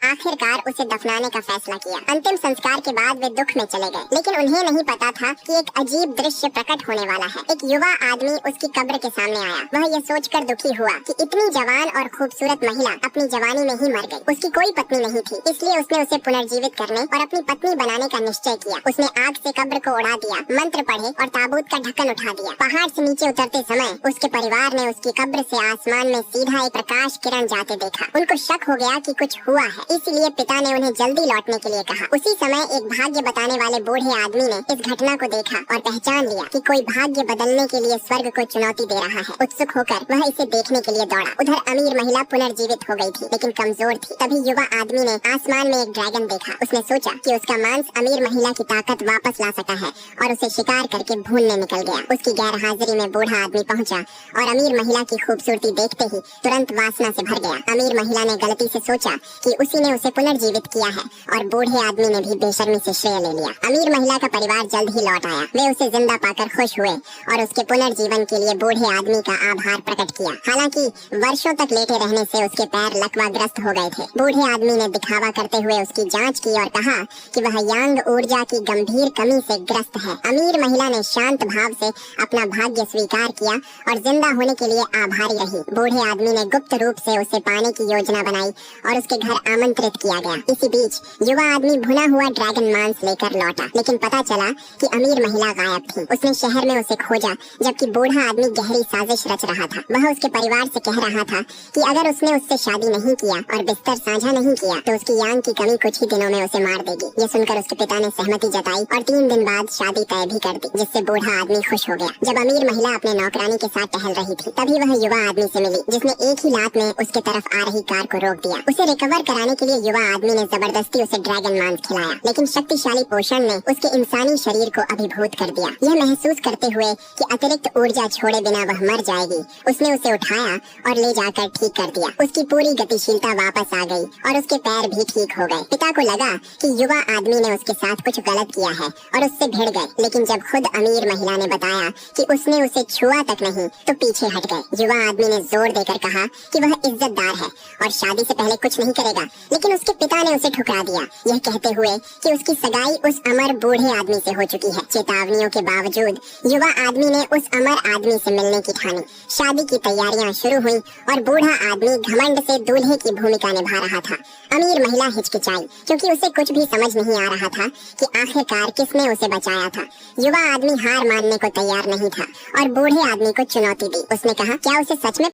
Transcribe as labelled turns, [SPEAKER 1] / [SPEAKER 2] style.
[SPEAKER 1] आखिरकार उसे दफनाने का फैसला किया। अंतिम संस्कार के बाद वे दुख में चले गए, लेकिन उन्हें नहीं पता था कि एक अजीब दृश्य प्रकट होने वाला है। एक युवा आदमी उसकी कब्र के सामने आया। वह यह सोचकर दुखी हुआ कि इतनी जवान और खूबसूरत महिला अपनी जवानी में ही मर गई। उसकी कोई पत्नी नहीं थी, इसलिए उसने उसे पुनर्जीवित करने और अपनी पत्नी बनाने का निश्चय किया। उसने आग से कब्र को उड़ा दिया, मंत्र पढ़े और ताबूत का ढक्कन उठा दिया। पहाड़ से नीचे उतरते समय उसके परिवार ने उसकी कब्र से आसमान में सीधा एक प्रकाश किरण जाते देखा। उनको शक हो गया कि कुछ हुआ है, इसलिए पिता ने उन्हें जल्दी लौटने के लिए कहा। उसी समय एक भाग्य बताने वाले बूढ़े आदमी ने इस घटना को देखा और पहचान लिया कि कोई भाग्य बदलने के लिए स्वर्ग को चुनौती दे रहा है। उत्सुक होकर वह इसे देखने के लिए दौड़ा। उधर अमीर महिला पुनर्जीवित हो गई थी, लेकिन कमजोर थी। तभी युवा आदमी ने आसमान में एक ड्रैगन देखा। उसने सोचा कि उसका मांस अमीर महिला की ताकत वापस ला सका है और उसे शिकार करके भूनने निकल गया। उसकी गैर हाजिरी में बूढ़ा आदमी पहुंचा और अमीर महिला की खूबसूरती देखते ही तुरंत वासना से भर गया। अमीर महिला ने गलती से सोचा कि उसी ने उसे पुनर्जीवित किया है और बूढ़े आदमी ने भी बेशर्मी से श्रेय ले लिया। अमीर महिला का परिवार जल्द ही लौट आया। वे उसे जिंदा पाकर खुश हुए और उसके पुनर्जीवन के लिए बूढ़े आदमी का आभार प्रकट किया। हालांकि वर्षों तक लेटे रहने से उसके पैर लकवाग्रस्त हो गए थे। बूढ़े आदमी ने दिखावा करते हुए उसकी जांच की और कहा कि वह यांग ऊर्जा की गंभीर कमी से ग्रस्त है। अमीर महिला ने शांत भाव से अपना भाग्य स्वीकार किया और जिंदा होने के लिए आभारी रही। बूढ़े आदमी ने गुप्त रूप से उसे पाने की योजना बनाई और उसके घर आमंत्रित किया गया। इसी बीच युवा आदमी भुना हुआ ड्रैगन मांस लेकर लौटा, लेकिन पता चला कि अमीर महिला गायब थी। उसने शहर में उसे खोजा, जबकि बूढ़ा आदमी गहरी साजिश रच रहा था। वह उसके परिवार से कह रहा था कि अगर उसने उससे शादी नहीं किया और बिस्तर साझा नहीं किया तो उसकी यांग की कमी कुछ ही दिनों में उसे मार देगी। ये सुनकर उसके पिता ने सहमति जताई और 3 दिन बाद शादी तय भी कर दी, जिससे बूढ़ा आदमी खुश हो गया। जब अमीर महिला अपने नौकरानी के साथ टहल रही थी, तभी वह युवा आदमी से मिली, जिसने एक ही लात में उसके तरफ आ रही कार को रोक दिया। उसे रिकवर कराने के लिए युवा आदमी ने जबरदस्ती उसे ड्रैगन मांस खिलाया, लेकिन शक्तिशाली पोषण ने उसके इंसानी शरीर को अभिभूत कर दिया। यह महसूस करते हुए कि अतिरिक्त ऊर्जा छोड़े बिना वह मर जाएगी, उसने उसे उठाया और ले जाकर ठीक कर दिया। उसकी पूरी गतिशीलता वापस आ गई और उसके पैर भी ठीक हो गए। पिता को लगा कि युवा आदमी ने उसके साथ कुछ गलत किया है और उससे भिड़ गए, लेकिन जब खुद अमीर महिला ने बताया कि उसने उसे छुआ तक नहीं तो पीछे हट गए। युवा आदमी ने जोर देकर कहा कि वह इज्जतदार है और शादी से पहले कुछ नहीं करेगा, लेकिन उसके पिता ने उसे ठुकरा दिया, यह कहते हुए कि उसकी सगाई उस अमर बूढ़े आदमी से हो चुकी है। चेतावनियों के बावजूद युवा आदमी ने उस अमर आदमी से मिलने की ठानी। शादी की तैयारियां शुरू हुई और बूढ़ा आदमी घमंड से दूल्हे की भूमिका निभा रहा था। अमीर महिला हिचकिचाई, क्योंकि उसे कुछ भी समझ नहीं आ रहा था कि आखिरकार किसने उसे बचाया था। युवा आदमी हार मानने को तैयार नहीं था और बूढ़े आदमी को चुनौती दी। उसने कहा, क्या उसे सच में